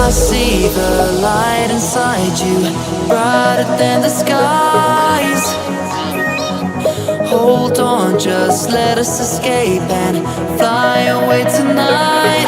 I see the light inside you, brighter than the skies. Hold on, just let us escape and fly away tonight.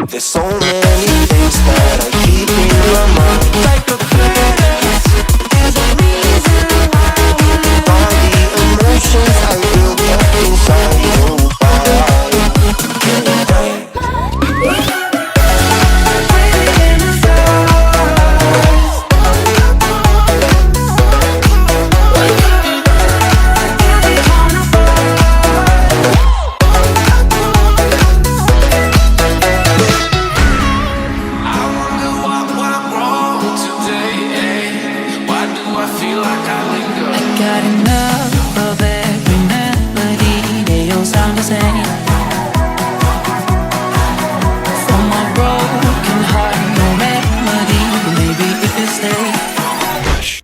There's so many things that I keep in my mind. Like a credit, there's a reason why we live. All the emotions I built up inside you. Got enough of every melody, they all sound the same. From my broken heart, no remedy. But maybe if you stay,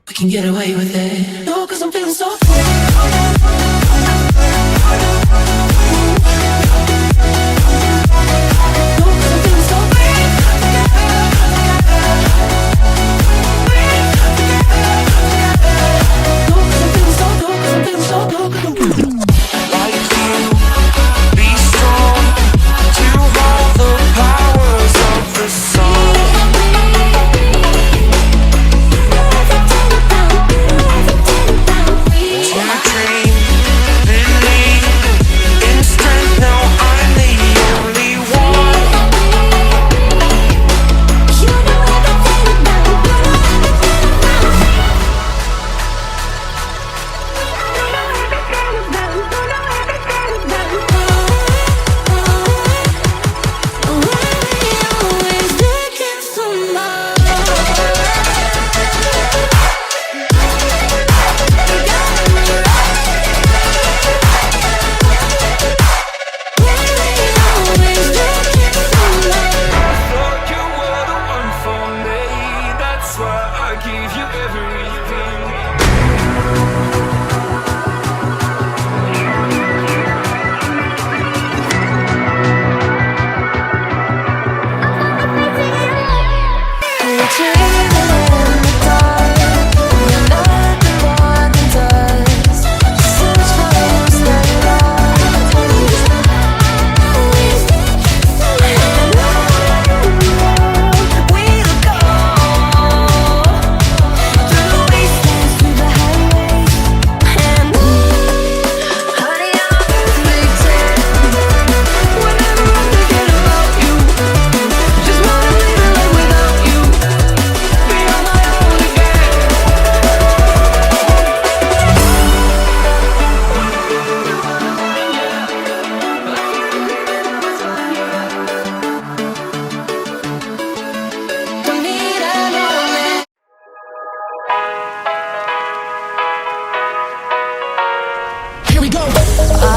we can get away with it. No, 'cause I'm feeling so free.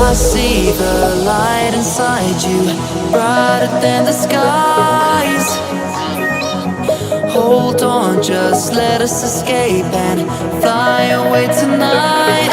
I see the light inside you, brighter than the skies. Hold on, just let us escape and fly away tonight.